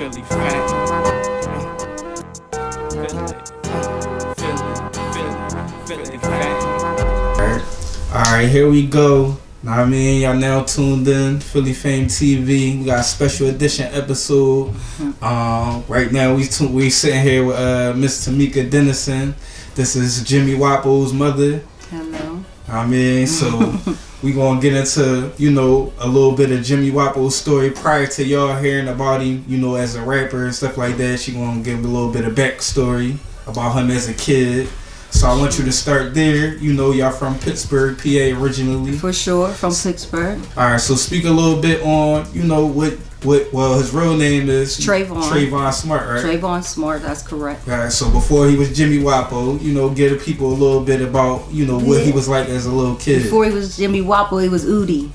Philly fan. Philly fan. Alright, here we go. Know what I mean? Y'all now tuned in Philly F.A.M.E TV. We got a special edition episode. Right now we sitting here with Miss Tammeka Dennison. This is Jimmy Wopo's mother. Hello. I mean, so we gonna get into, you know, a little bit of Jimmy Wopo's story prior to y'all hearing about him, you know, as a rapper and stuff like that. She gonna give a little bit of backstory about him as a kid. So I want you to start there. You know, y'all from Pittsburgh, PA originally. For sure, from Pittsburgh. All right, so speak a little bit on, you know, well, his real name is Trayvon Smart, right? Trayvon Smart, that's correct. All right, so before he was Jimmy Wopo, you know, give the people a little bit about, you know, what he was like as a little kid. Before he was Jimmy Wopo, he was Udi.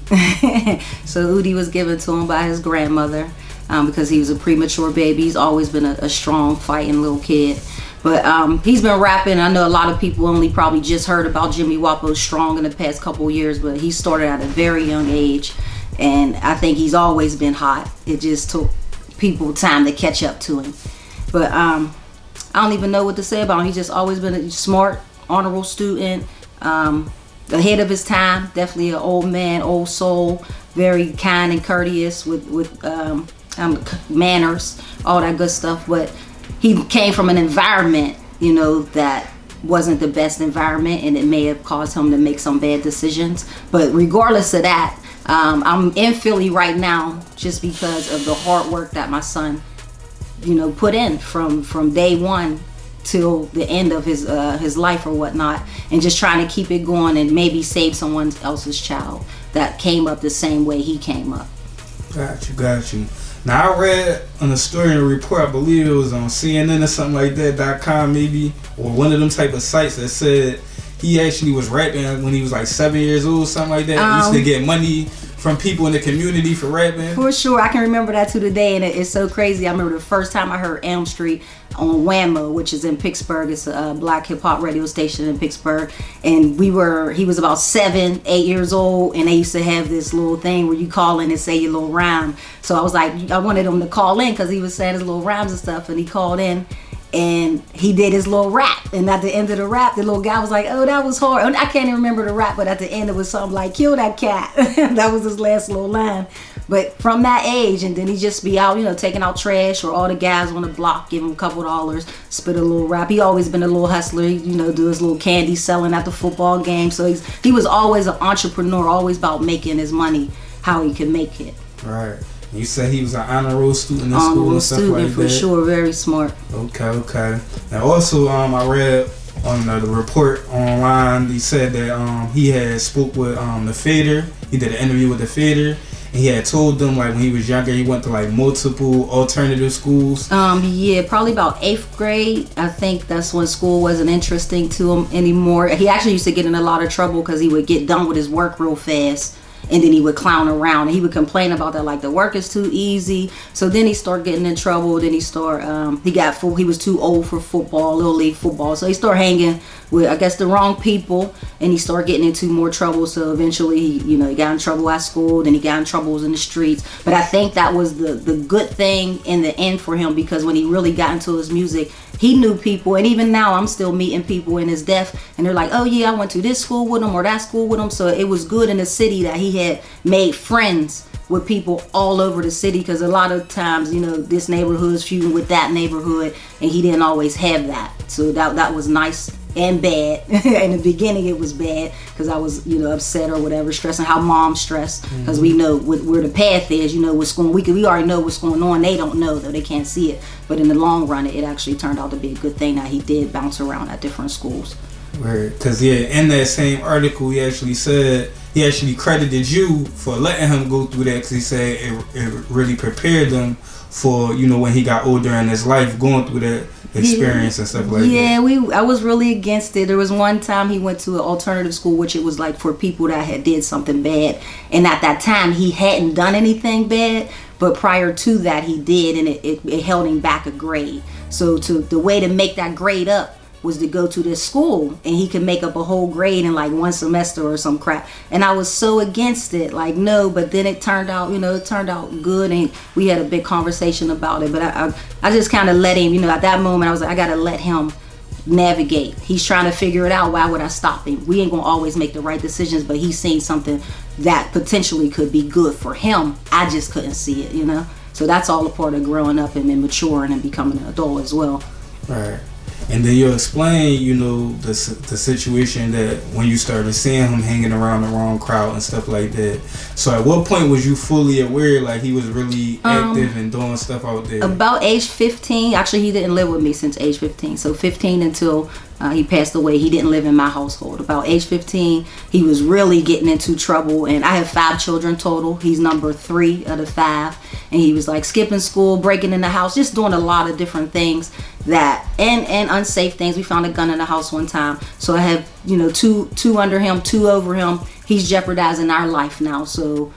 So Udi was given to him by his grandmother because he was a premature baby. He's always been a strong, fighting little kid. But he's been rapping. I know a lot of people only probably just heard about Jimmy Wopo strong in the past couple of years, but he started at a very young age. And I think he's always been hot. It just took people time to catch up to him. But I don't even know what to say about him. He's just always been a smart, honorable student, ahead of his time. Definitely an old man, old soul, very kind and courteous with manners, all that good stuff. But he came from an environment, you know, that wasn't the best environment, and it may have caused him to make some bad decisions. But regardless of that, I'm in Philly right now just because of the hard work that my son, you know, put in from day one till the end of his life or whatnot, and just trying to keep it going and maybe save someone else's child that came up the same way he came up. Got you. Now, I read on a story and report, I believe it was on CNN or something like that, .com maybe, or one of them type of sites that said he actually was rapping when he was like 7 years old, something like that. He used to get money from people in the community for rapping. For sure. I can remember that to today, and it's so crazy. I remember the first time I heard Elm Street on F.A.M.E, which is in Pittsburgh. It's a black hip-hop radio station in Pittsburgh. And he was about 7, 8 years old, and they used to have this little thing where you call in and say your little rhyme. So I was like, I wanted him to call in because he was saying his little rhymes and stuff, and he called in. And he did his little rap, and at the end of the rap, the little guy was like, "Oh, that was hard." I can't even remember the rap, but at the end, it was something like, "Kill that cat." That was his last little line. But from that age, and then he just be out, you know, taking out trash, or all the guys on the block give him a couple $, spit a little rap. He always been a little hustler, you know, do his little candy selling at the football game. So he was always an entrepreneur, always about making his money, how he could make it. Right. You said he was an honor roll student in school and stuff like that? For sure, very smart. Okay. And also, I read on the report online, he said that he had spoke with the Fader. He did an interview with the Fader, and he had told them, like, when he was younger, he went to like multiple alternative schools. Yeah, probably about 8th grade. I think that's when school wasn't interesting to him anymore. He actually used to get in a lot of trouble because he would get done with his work real fast. And then he would clown around, and he would complain about that, like the work is too easy. So then he started getting in trouble. Then he he was too old for football, little league football. So he started hanging with, I guess, the wrong people, and he started getting into more trouble. So eventually, he got in trouble at school. Then he got in troubles in the streets. But I think that was the good thing in the end for him, because when he really got into his music, he knew people. And even now, I'm still meeting people in his death, and they're like, "Oh yeah, I went to this school with him or that school with him." So it was good in the city that he had made friends with people all over the city, because a lot of times, you know, this neighborhood's feuding with that neighborhood, and he didn't always have that. So that was nice and bad. In the beginning, it was bad because I was, you know, upset or whatever, stressing how mom stressed, because we know where the path is, you know, what's going. We already know what's going on. They don't know, though. They can't see it. But in the long run, it actually turned out to be a good thing that he did bounce around at different schools. Right, because in that same article, he actually credited you for letting him go through that, because he said it really prepared him for, you know, when he got older in his life, going through that experience and stuff like that. Yeah, I was really against it. There was one time he went to an alternative school, which it was like for people that had did something bad, and at that time he hadn't done anything bad, but prior to that he did, and it held him back a grade. So the way to make that grade up, was to go to this school and he could make up a whole grade in like one semester or some crap. And I was so against it, like no, but then it turned out, it turned out good, and we had a big conversation about it. But I just kind of let him, at that moment I was like, I gotta let him navigate. He's trying to figure it out. Why would I stop him? We ain't gonna always make the right decisions, but he's seen something that potentially could be good for him. I just couldn't see it, So that's all a part of growing up and then maturing and becoming an adult as well. Right. And then you explain, the situation that when you started seeing him hanging around the wrong crowd and stuff like that. So at what point was you fully aware, like he was really active and doing stuff out there? About age 15. Actually, he didn't live with me since age 15. So 15 until he passed away, he didn't live in my household. About age 15, he was really getting into trouble. And I have 5 children total. He's number 3 of the 5. And he was like skipping school, breaking in the house, just doing a lot of different things that and unsafe things. We found a gun in the house one time. So I have, two under him, 2 over him. He's jeopardizing our life now. So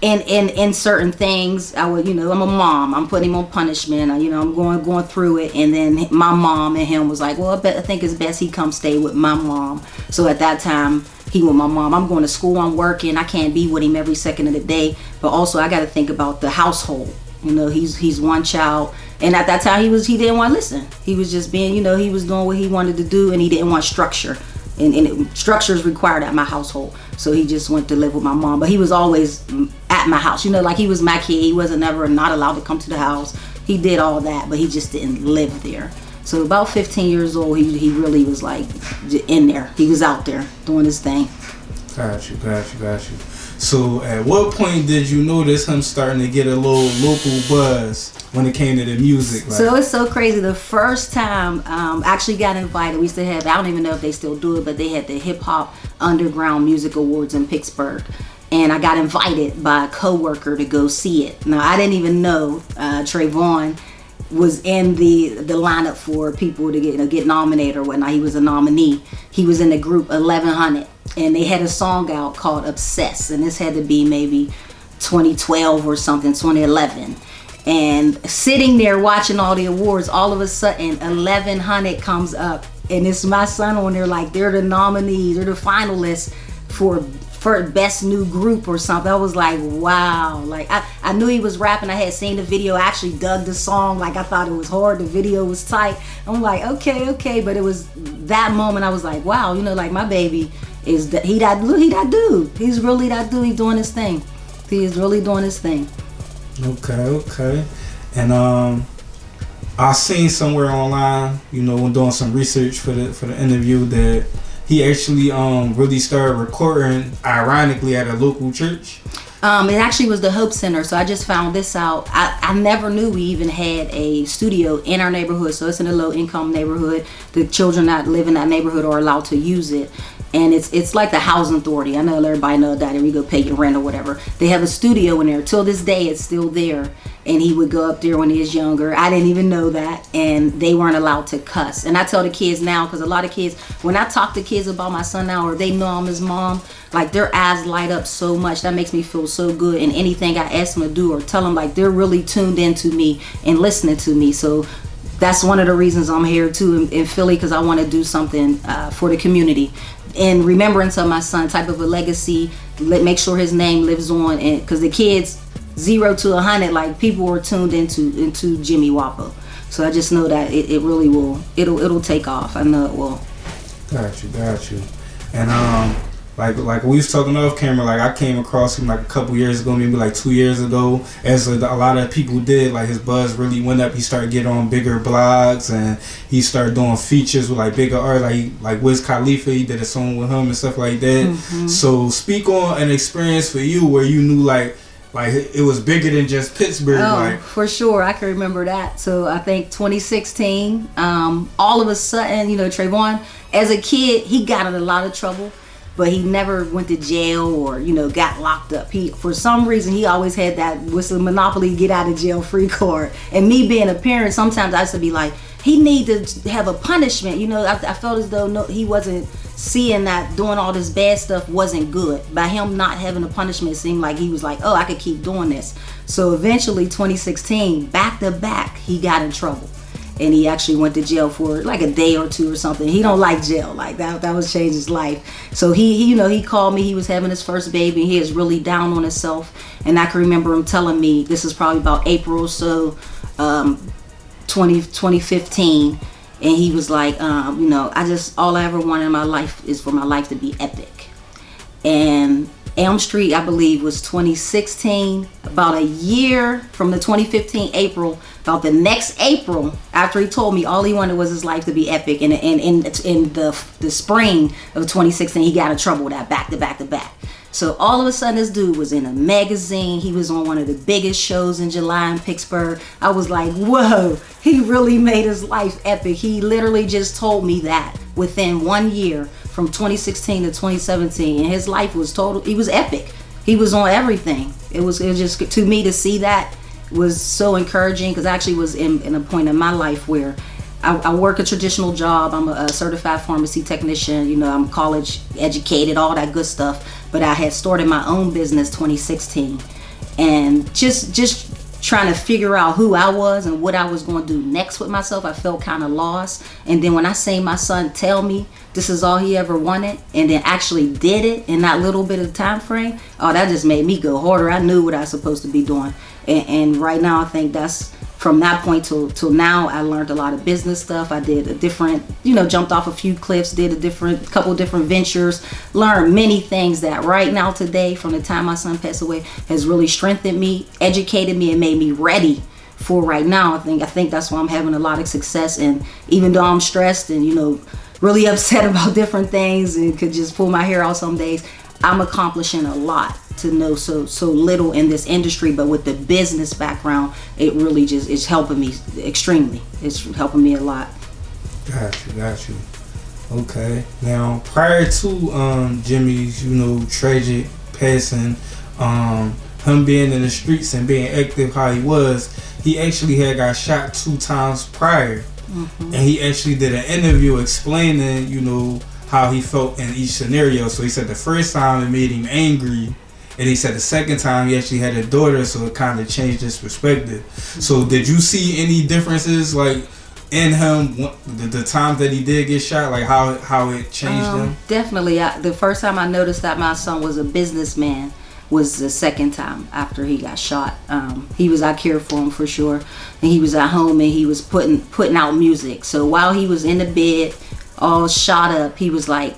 in certain things, I would, I'm a mom. I'm putting him on punishment. I'm going through it. And then my mom and him was like, well, I think it's best he come stay with my mom. So at that time, he with my mom. I'm going to school, I'm working. I can't be with him every second of the day. But also I got to think about the household. He's one child. And at that time he didn't want to listen. He was just being, he was doing what he wanted to do, and he didn't want structure. And structure is required at my household. So he just went to live with my mom. But he was always at my house. Like he was my kid. He wasn't ever not allowed to come to the house. He did all that, but he just didn't live there. So about 15 years old, he really was like in there. He was out there doing his thing. Got you. So at what point did you notice him starting to get a little local buzz when it came to the music? So it's so crazy. The first time I actually got invited, we used to have, I don't even know if they still do it, but they had the Hip Hop Underground Music Awards in Pittsburgh. And I got invited by a coworker to go see it. Now, I didn't even know Trayvon was in the lineup for people to get nominated or whatnot. He was a nominee. He was in the group 1100, and they had a song out called Obsess, and this had to be maybe 2012 or something, 2011. And sitting there watching all the awards, all of a sudden 1100 comes up, and it's my son on there, like they're the nominees, they're the finalists for best new group or something. I was like, wow. Like I knew he was rapping. I had seen the video. I actually dug the song. Like I thought it was hard. The video was tight. I'm like, okay. But it was that moment I was like, wow, like my baby is that he that dude. He's really that dude. He's doing his thing. He is really doing his thing. Okay. And I seen somewhere online, when doing some research for the interview, that he actually really started recording, ironically, at a local church. It actually was the Hope Center. So I just found this out. I never knew we even had a studio in our neighborhood. So it's in a low income neighborhood. The children that live in that neighborhood are allowed to use it. And it's like the housing authority. I know everybody knows that, and we go pay your rent or whatever. They have a studio in there. Till this day, it's still there. And he would go up there when he was younger. I didn't even know that. And they weren't allowed to cuss. And I tell the kids now, because a lot of kids, when I talk to kids about my son now, or they know I'm his mom, like their eyes light up so much. That makes me feel so good. And anything I ask them to do or tell them, like they're really tuned into me and listening to me. So that's one of the reasons I'm here too in Philly, because I want to do something for the community. In remembrance of my son, type of a legacy, make sure his name lives on. And because the kids, 0 to 100, like people were tuned into Jimmy Wopo. So I just know that it really will. It'll take off. I know it will. Got you. And like we was talking off camera, like I came across him like a couple years ago, maybe like 2 years ago, as a lot of people did. Like his buzz really went up. He started getting on bigger blogs, and he started doing features with like bigger art, like Wiz Khalifa. He did a song with him and stuff like that. Mm-hmm. So speak on an experience for you where you knew like it was bigger than just Pittsburgh. Oh, for sure. I can remember that. So I think 2016, all of a sudden, Trayvon, as a kid, he got in a lot of trouble, but he never went to jail or, got locked up. For some reason, he always had that whistle Monopoly get out of jail free card. And me being a parent, sometimes I used to be like, he need to have a punishment. I felt as though he wasn't seeing that doing all this bad stuff wasn't good. By him not having a punishment, it seemed like he was like, oh, I could keep doing this. So eventually 2016, back to back, he got in trouble. and he actually went to jail for like a day or two or something. He don't like jail, like that was changed his life. So he called me. He was having his first baby, and he is really down on himself. And I can remember him telling me, this is probably about April or so, 2015, and he was like, all I ever wanted in my life is for my life to be epic. And Elm Street, I believe, was 2016. About a year from the 2015 April, about the next April, after he told me all he wanted was his life to be epic, and in the spring of 2016, he got in trouble with that back to back. So all of a sudden, this dude was in a magazine. He was on one of the biggest shows in July in Pittsburgh. I was like, whoa, he really made his life epic. He literally just told me that within 1 year, from 2016 to 2017, and his life was he was epic. He was on everything. It was just, to me, to see that was so encouraging, because I actually was in a point in my life where I work a traditional job. I'm a certified pharmacy technician. I'm college educated, all that good stuff. But I had started my own business 2016, and just trying to figure out who I was and what I was going to do next with myself. I felt kind of lost. And then when I seen my son tell me this is all he ever wanted, and then actually did it in that little bit of time frame, that just made me go harder. I knew what I was supposed to be doing. And right now, I think that's, from that point till now, I learned a lot of business stuff. I did a different, jumped off a few cliffs, did couple different ventures, learned many things that right now today, from the time my son passed away, has really strengthened me, educated me, and made me ready for right now. I think that's why I'm having a lot of success. And even though I'm stressed and, really upset about different things and could just pull my hair out some days, I'm accomplishing a lot to know so little in this industry. But with the business background, it really just is helping me extremely. It's helping me a lot. Got you. Okay. Now, prior to Jimmy's, tragic passing, him being in the streets and being active how he was, he actually had got shot 2 times prior. Mm-hmm. And he actually did an interview explaining, how he felt in each scenario. So he said the first time it made him angry, and he said the second time he actually had a daughter, so it kind of changed his perspective. Mm-hmm. So did you see any differences, like, in him, the times that he did get shot, like how it changed him? Definitely. The first time I noticed that my son was a businessman was the second time after he got shot. I cared for him for sure, and he was at home and he was putting out music. So while he was in the bed, all shot up, he was like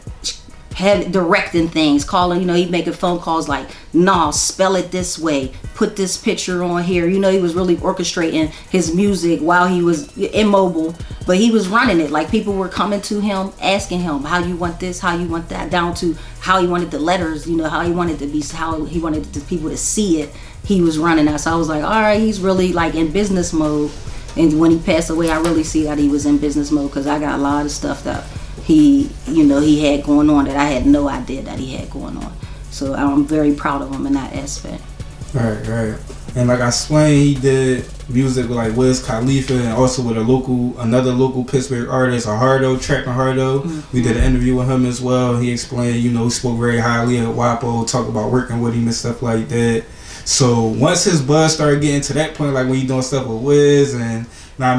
directing things, calling, he'd making phone calls like, nah, spell it this way, put this picture on here. He was really orchestrating his music while he was immobile, but he was running it. Like, people were coming to him, asking him, how you want this, how you want that, down to how he wanted the letters, how he wanted to be, how he wanted the people to see it. He was running that. So I was like, all right, he's really like in business mode. And when he passed away, I really see that he was in business mode, because I got a lot of stuff that he had going on that I had no idea that he had going on. So I'm very proud of him in that aspect. Right. And like I explained, he did music with like Wiz Khalifa, and also with another local Pittsburgh artist, Trapping Hardo. Mm-hmm. We did an interview with him as well. He explained, he spoke very highly of Wopo, talked about working with him and stuff like that. So once his buzz started getting to that point, like when he doing stuff with Wiz and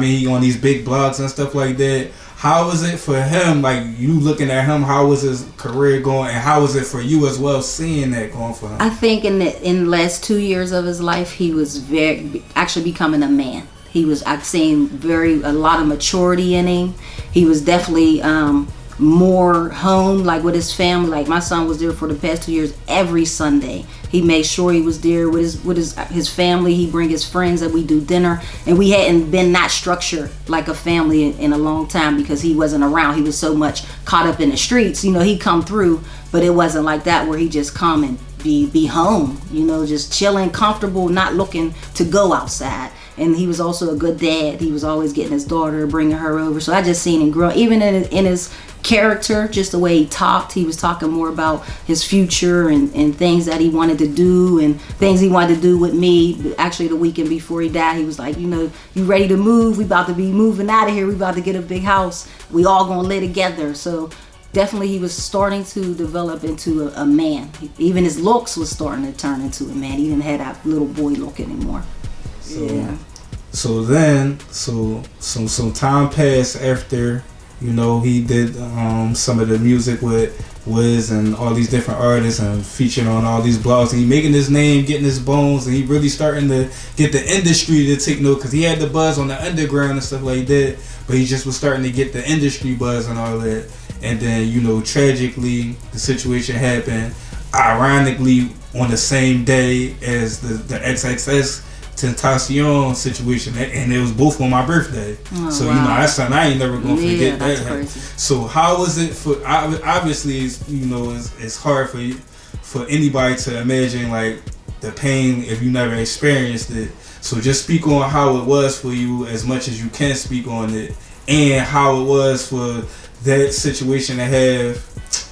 he on these big blogs and stuff like that, how was it for him, like you looking at him, how was his career going, and how was it for you as well, seeing that going for him? I think in the last 2 years of his life, he was actually becoming a man. I've seen a lot of maturity in him. He was definitely more home, like with his family. Like, my son was there for the past 2 years every Sunday. He made sure he was there with his family. He bring his friends, and we do dinner. And we hadn't been that structured like a family in a long time, because he wasn't around. He was so much caught up in the streets. He'd come through, but it wasn't like that where he just come and be home. Just chilling, comfortable, not looking to go outside. And he was also a good dad. He was always getting his daughter, bringing her over. So I just seen him grow, even in his character, just the way he talked. He was talking more about his future and things that he wanted to do and things he wanted to do with me. Actually, the weekend before he died, he was like, you ready to move? We about to be moving out of here. We about to get a big house. We all gonna live together. So definitely he was starting to develop into a man. Even his looks was starting to turn into a man. He didn't have that little boy look anymore. So then, some time passed after, he did some of the music with Wiz and all these different artists and featuring on all these blogs. And he making his name, getting his bones, and he really starting to get the industry to take note, because he had the buzz on the underground and stuff like that, but he just was starting to get the industry buzz and all that. And then, tragically, the situation happened, ironically, on the same day as the XXS Tentacion situation, and it was both on my birthday. Oh, so wow. That's something I ain't never gonna forget. That's that. crazy. So how was it for? Obviously, it's hard for anybody to imagine like the pain if you never experienced it. So just speak on how it was for you as much as you can speak on it, and how it was for that situation to have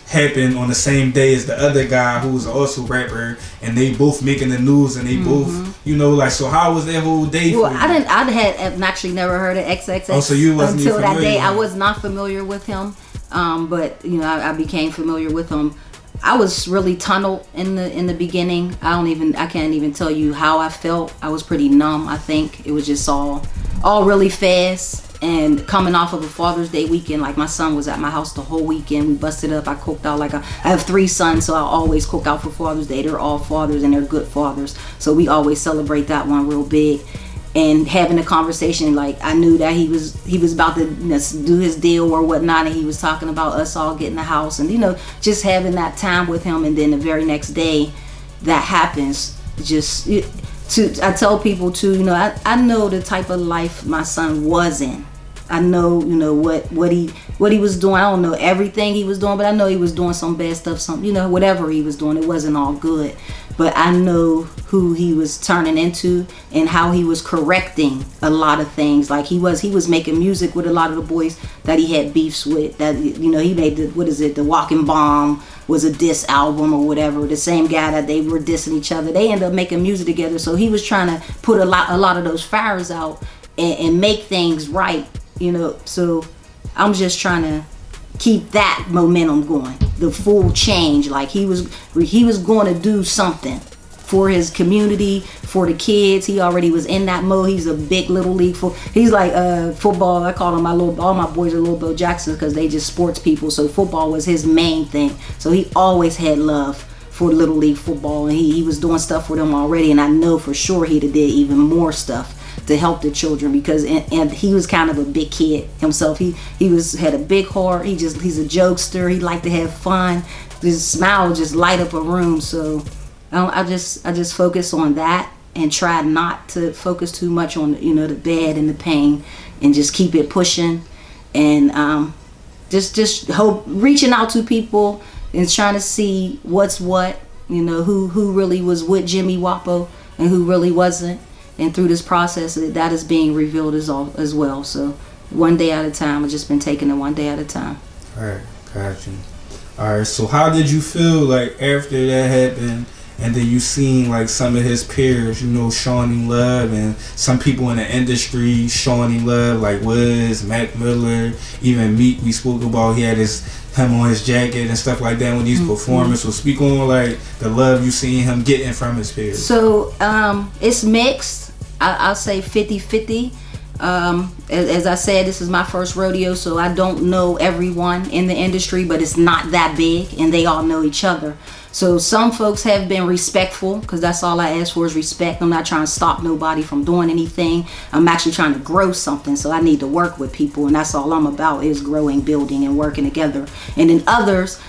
happened on the same day as the other guy who was also a rapper, and they both making the news, and they both, so how was that whole day? Well, for you? I had actually never heard of XXX so you wasn't until that day. with him. I was not familiar with him, but I became familiar with him. I was really tunneled in the beginning. I can't even tell you how I felt. I was pretty numb. I think it was just all really fast. And coming off of a Father's Day weekend, like my son was at my house the whole weekend. We busted up. I cooked out I have 3 sons, so I always cook out for Father's Day. They're all fathers and they're good fathers. So we always celebrate that one real big. And having a conversation, like I knew that he was about to do his deal or whatnot, and he was talking about us all getting the house, and just having that time with him. And then the very next day, that happens. I tell people too, I know the type of life my son was in. I know, what he was doing. I don't know everything he was doing, but I know he was doing some bad stuff, whatever he was doing, it wasn't all good. But I know who he was turning into and how he was correcting a lot of things. Like he was making music with a lot of the boys that he had beefs with. That he made the Walking Bomb was a diss album or whatever. The same guy that they were dissing each other. They ended up making music together. So he was trying to put a lot of those fires out and make things right. So I'm just trying to keep that momentum going, the full change. Like he was going to do something for his community, for the kids. He already was in that mode. He's a big little league he's like football. I call him all my boys are Little Bill Jacksons because they just sports people. So football was his main thing. So he always had love for little league football, and he was doing stuff for them already. And I know for sure he'd have did even more stuff to help the children, because and he was kind of a big kid himself. He had a big heart. He's a jokester. He liked to have fun. His smile would just light up a room. So I just focus on that and try not to focus too much on the bad and the pain, and just keep it pushing, and just hope, reaching out to people and trying to see what's what, who really was with Jimmy Wopo and who really wasn't. And through this process, that is being revealed as well. So one day at a time. I've just been taking it one day at a time. All right, got you. All right, so how did you feel like after that happened, and then you seen like some of his peers, showing him love, and some people in the industry showing him love, like Wiz, Mac Miller, even Meek we spoke about. He had him on his jacket and stuff like that when these performers. So speak on like the love you seen him getting from his peers. So it's mixed. I'll say 50-50. As I said, this is my first rodeo, so I don't know everyone in the industry, but it's not that big, and they all know each other. So some folks have been respectful, because that's all I ask for is respect. I'm not trying to stop nobody from doing anything. I'm actually trying to grow something, so I need to work with people, and that's all I'm about, is growing, building, and working together. And then others,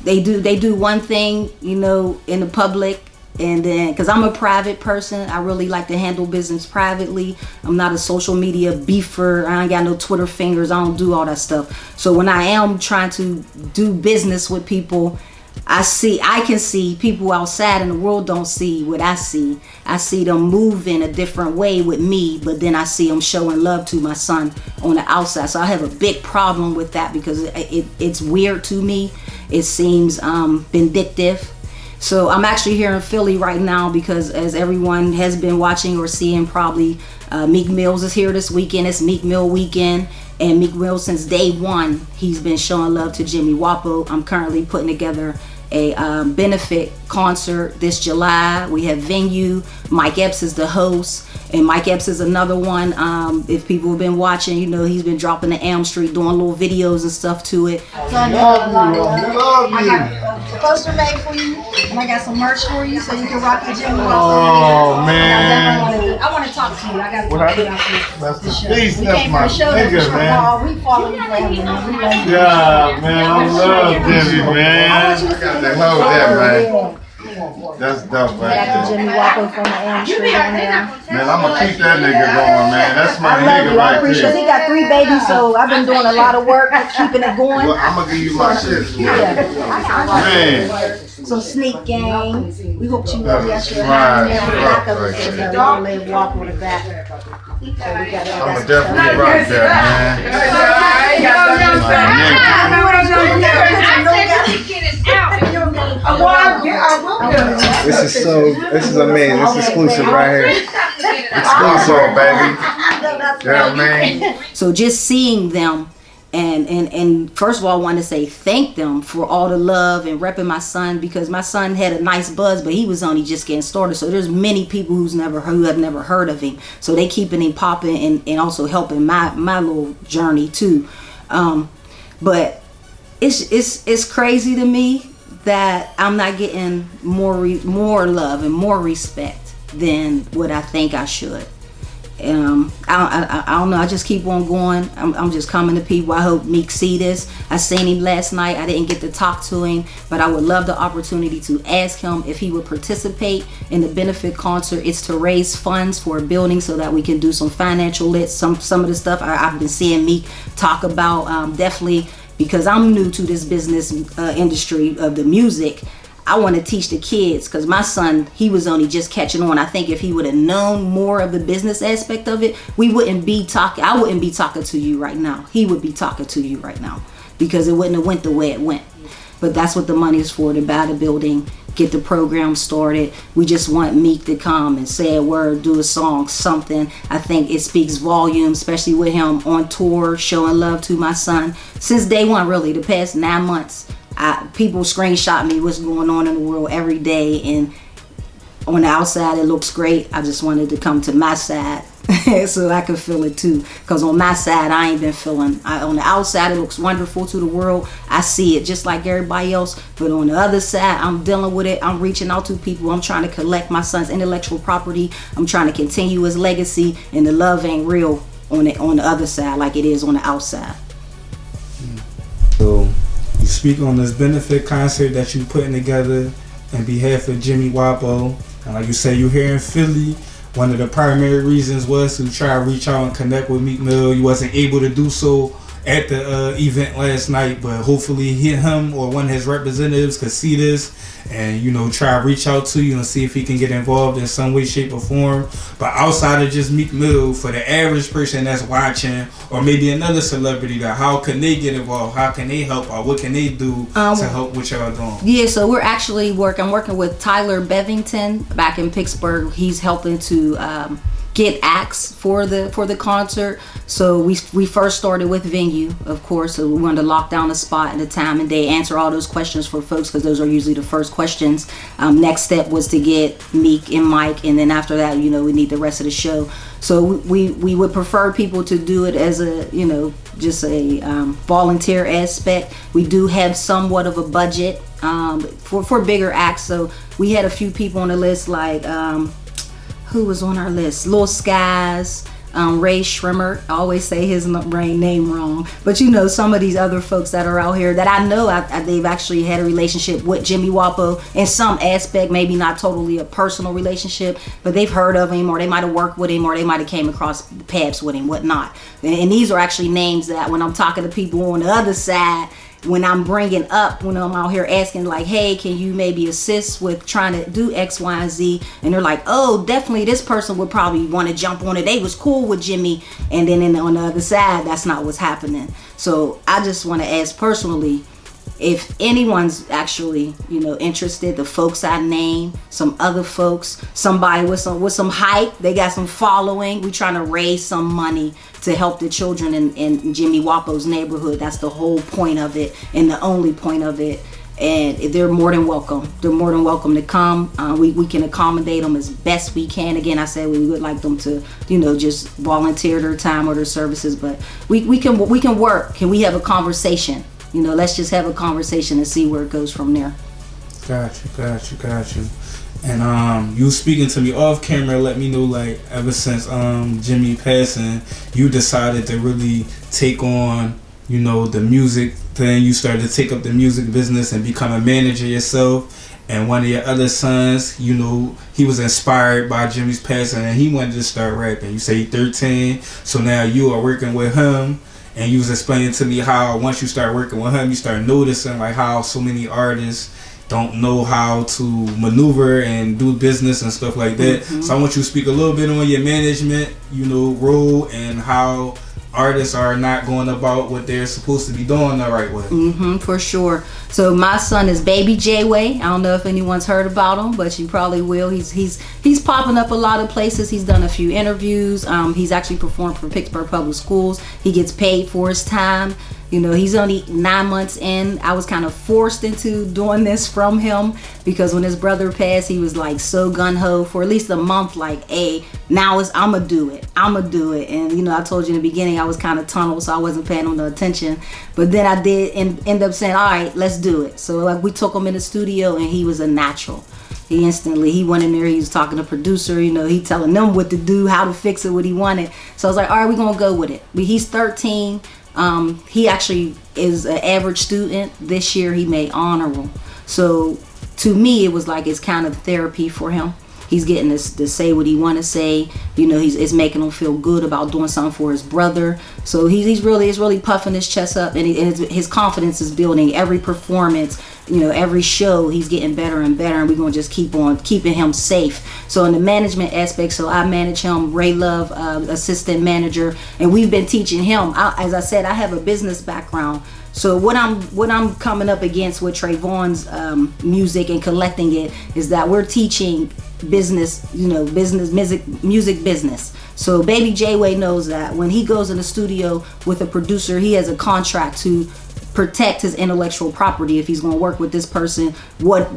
they do one thing, in the public. And then, because I'm a private person, I really like to handle business privately. I'm not a social media beefer. I ain't got no Twitter fingers. I don't do all that stuff. So when I am trying to do business with people, I can see people outside in the world don't see what I see. I see them move in a different way with me, but then I see them showing love to my son on the outside. So I have a big problem with that, because it's weird to me. It seems vindictive. So I'm actually here in Philly right now because, as everyone has been watching or seeing probably, Meek Mills is here this weekend. It's Meek Mill weekend. And Meek Mill, since day one, he's been showing love to Jimmy Wopo. I'm currently putting together a benefit concert this July. We have venue. Mike Epps is the host, and Mike Epps is another one. If people have been watching, you know he's been dropping the Elm Street, doing little videos and stuff to it. I got a poster made for you, and I got some merch for you, so you can rock your Jimmy. Oh man! I want to talk to you. I got to talk to you after the show. Please, We that's came my for the show. nigga, man. We follow you forever, man. We love you. Yeah, man, I love Jimmy, man. I want you to got to hold that, man. That's dope, I got the Jimmy Wopo from the Elm Street on there. Man, I'm gonna keep that nigga going, man. That's my I love nigga you. I right appreciate it. there. He got 3 babies, so I've been doing a lot of work keeping it going. Well, I'm gonna give you my shit. Man. Some sneak game. We hope you know that shit. Right, The back of it is a long leg walk on the back. So we got I'm gonna definitely rock that, man. This is amazing. This is exclusive right here. Exclusive, baby. Yeah, man. So just seeing them, and first of all, I want to say thank them for all the love and repping my son, because my son had a nice buzz, but he was only just getting started. So there's many people who have never heard of him. So they keeping him popping and also helping my little journey too. But it's crazy to me that I'm not getting more love and more respect than what I think I should. I don't know. I just keep on going. I'm just coming to people. I hope Meek see this. I seen him last night. I didn't get to talk to him, but I would love the opportunity to ask him if he would participate in the benefit concert. It's to raise funds for a building so that we can do some financial lit. Some of the stuff I've been seeing Meek talk about. Definitely, because I'm new to this business industry of the music. I want to teach the kids, because my son, he was only just catching on. I think if he would have known more of the business aspect of it, I wouldn't be talking to you right now. He would be talking to you right now, because it wouldn't have went the way it went. But that's what the money is for, to buy the building, get the program started. We just want Meek to come and say a word, do a song, something. I think it speaks volumes, especially with him on tour, showing love to my son. Since day one, really, the past 9 months, people screenshot me what's going on in the world every day, and on the outside it looks great. I just wanted to come to my side so I could feel it too, because on my side I ain't been feeling. On the outside it looks wonderful to the world. I see it just like everybody else, but on the other side I'm dealing with it. I'm reaching out to people. I'm trying to collect my son's intellectual property. I'm trying to continue his legacy, and the love ain't real on the other side like it is on the outside. So you speak on this benefit concert that you putting together on behalf of Jimmy Wopo, and like you say, you're here in Philly. One of the primary reasons was to try to reach out and connect with Meek Mill. You wasn't able to do so at the event last night, but hopefully him or one of his representatives could see this and, you know, try to reach out to you and see if he can get involved in some way, shape, or form. But outside of just Meek Mill, for the average person that's watching, or maybe another celebrity, that how can they get involved? How can they help out? What can they do to help what y'all doing? Yeah, so we're actually I'm working with Tyler Bevington back in Pittsburgh. He's helping to get acts for the concert. So we first started with venue, of course. So we wanted to lock down the spot and the time and day, answer all those questions for folks, because those are usually the first questions. Next step was to get Meek and Mike, and then after that, you know, we need the rest of the show. So we would prefer people to do it as a, you know, just a volunteer aspect. We do have somewhat of a budget for bigger acts. So we had a few people on the list, like who was on our list? Lil Skies, Ray Shrimmer. I always say his name wrong, but you know, some of these other folks that are out here that I know they've actually had a relationship with Jimmy Wopo in some aspect, maybe not totally a personal relationship, but they've heard of him, or they might have worked with him, or they might have came across paths with him, whatnot. And these are actually names that when I'm talking to people on the other side, when I'm bringing up, when I'm out here asking like, hey, can you maybe assist with trying to do X, Y, and Z? And they're like, oh, definitely this person would probably want to jump on it. They was cool with Jimmy. And then on the other side, that's not what's happening. So I just want to ask personally, if anyone's actually, you know, interested, the folks I name, some other folks, somebody with some hype, they got some following, we trying to raise some money to help the children in Jimmy Wopo's neighborhood. That's the whole point of it, and the only point of it. and they're more than welcome. They're more than welcome to come. We can accommodate them as best we can. Again, I said we would like them to, just volunteer their time or their services, but we can work. Can we have a conversation? Let's just have a conversation and see where it goes from there. Got you. And you speaking to me off camera, let me know, like, ever since Jimmy passing, you decided to really take on, the music thing. You started to take up the music business and become a manager yourself. And one of your other sons, he was inspired by Jimmy's passing and he wanted to start rapping. You say he's 13, so now you are working with him. And you was explaining to me how once you start working with him, you start noticing like how so many artists don't know how to maneuver and do business and stuff like that. Mm-hmm. So I want you to speak a little bit on your management, role and how artists are not going about what they're supposed to be doing the right way. Mm-hmm, for sure. So my son is Baby J-Way. I don't know if anyone's heard about him, but you probably will. He's popping up a lot of places. He's done a few interviews. He's actually performed for Pittsburgh Public Schools. He gets paid for his time. He's only 9 months in. I was kind of forced into doing this from him because when his brother passed, he was like so gun-ho for at least a month, like, hey, now I'ma do it. And, I told you in the beginning, I was kind of tunneled, so I wasn't paying him no attention. But then I did end up saying, all right, let's do it. So like we took him in the studio and he was a natural. He went in there, he was talking to producer, he telling them what to do, how to fix it, what he wanted. So I was like, all right, we're going to go with it. But he's 13. He actually is an average student. This year he made honor roll. So to me, it was like it's kind of therapy for him. He's getting to say what he want to say. It's making him feel good about doing something for his brother. So he's really puffing his chest up, and his confidence is building. Every performance, every show, he's getting better and better, and we're gonna just keep on keeping him safe. So in the management aspect, so I manage him. Ray Love, assistant manager, and we've been teaching him. As I said, I have a business background. So what I'm coming up against with Trayvon's music and collecting it is that we're teaching business, music business. So Baby J-Way knows that when he goes in the studio with a producer, he has a contract to protect his intellectual property. If he's going to work with this person, what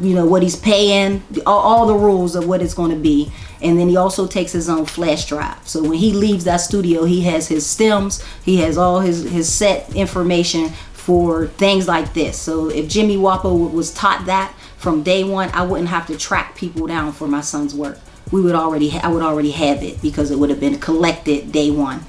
he's paying, all the rules of what it's going to be. And then he also takes his own flash drive. So when he leaves that studio, he has his stems, he has all his set information for things like this. So if Jimmy Wopo was taught that from day one, I wouldn't have to track people down for my son's work. I would already have it because it would have been collected day one.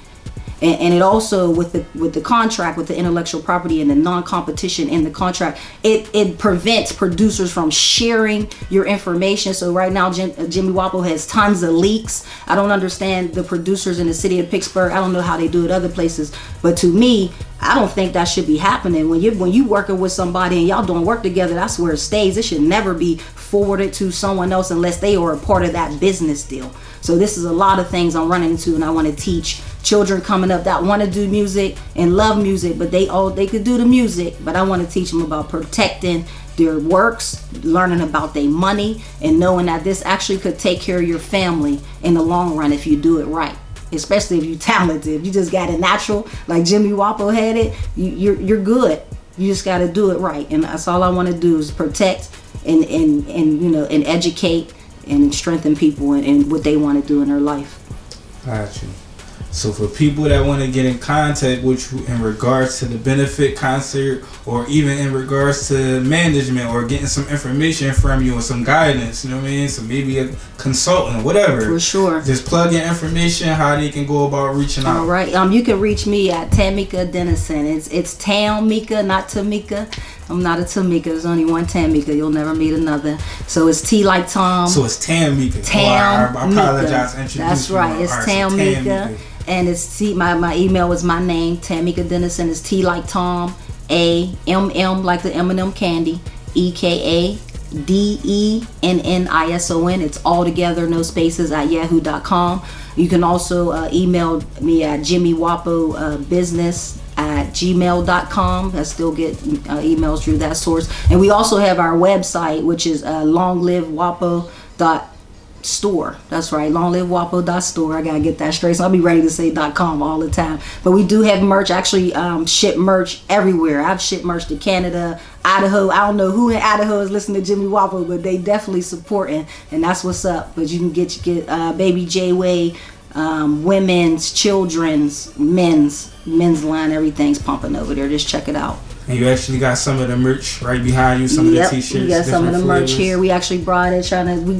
And it also, with the contract, with the intellectual property and the non-competition in the contract, it prevents producers from sharing your information. So right now, Jimmy Wopo has tons of leaks. I don't understand the producers in the city of Pittsburgh. I don't know how they do it other places. But to me, I don't think that should be happening. When you working with somebody and y'all doing work together, that's where it stays. It should never be forwarded to someone else unless they are a part of that business deal. So this is a lot of things I'm running into, and I want to teach children coming up that want to do music and love music, but they could do the music, but I want to teach them about protecting their works, learning about their money, and knowing that this actually could take care of your family in the long run if you do it right. Especially if you're talented. If you just got it natural, like Jimmy Wopo had it, you're good. You just got to do it right, and that's all I want to do is protect and educate and strengthen people in what they want to do in their life. Got you. So for people that want to get in contact with you in regards to the benefit concert, or even in regards to management, or getting some information from you or some guidance, you know what I mean? So maybe a consultant, whatever. For sure. Just plug your information, how they can go about reaching out. All right. You can reach me at Tammeka Dennison. It's Tammeka, not Tameka. I'm not a Tammeka. There's only one Tammeka. You'll never meet another. So it's T like Tom. So it's Tammeka. Tammeka. I apologize for introducing. That's right. It's Tammeka. And it's T. My email is my name. Tammeka Dennison is T like Tom, A-M-M like the M&M candy, EKADENNISON. It's all together, no spaces, at yahoo.com. You can also email me at jimmywopobusiness@gmail.com. I still get emails through that source. And we also have our website, which is longlivewopo.com. store. That's right. LongLiveWapo.store. I gotta get that straight. So I'll be ready to say .com all the time. But we do have merch. Actually, ship merch everywhere. I've shipped merch to Canada, Idaho. I don't know who in Idaho is listening to Jimmy Wopo, but they definitely supporting, and that's what's up. But you can get Baby J-Way, women's, children's, men's line. Everything's pumping over there. Just check it out. And you actually got some of the merch right behind you, some of the t-shirts. We got some of the merch flavors. here. We actually brought it,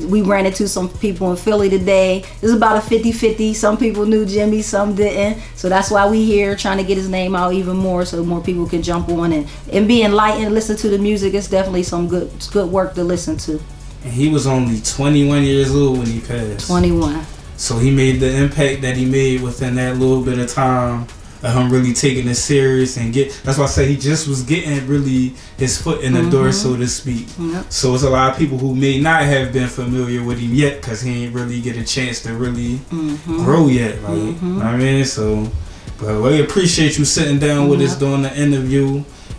we ran into some people in Philly today. It's about a 50-50. Some people knew Jimmy, some didn't. So that's why we here trying to get his name out even more so more people can jump on and be enlightened and listen to the music. It's definitely some good work to listen to. And he was only 21 years old when he passed. 21. So he made the impact that he made within that little bit of time. Him really taking it serious and that's why I say he just was getting really his foot in the door, so to speak. Yep. So it's a lot of people who may not have been familiar with him yet because he ain't really get a chance to really grow yet. Like, you know what I mean? So, but we appreciate you sitting down with us doing the interview. You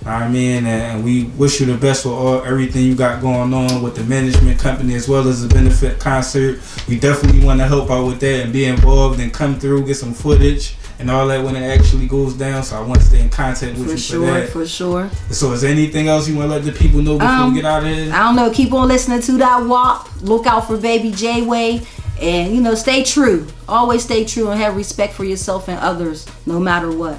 know what I mean? And we wish you the best with everything you got going on with the management company as well as the benefit concert. We definitely want to help out with that and be involved and come through, get some footage and all that when it actually goes down. So I want to stay in contact with you for that. For sure. So is there anything else you want to let the people know before we get out of here? I don't know. Keep on listening to that WAP. Look out for Baby J-Way. And, stay true. Always stay true and have respect for yourself and others no matter what.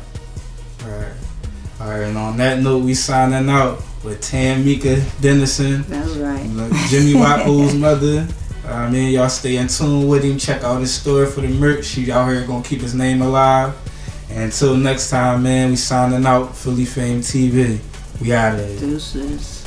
All right. And on that note, we signing out with Tammeka Dennison. That's right. Jimmy Wopo's mother. Y'all stay in tune with him. Check out his store for the merch. He out here gonna keep his name alive. And until next time, man, we signing out. Philly Fame TV. We out of here. Deuces.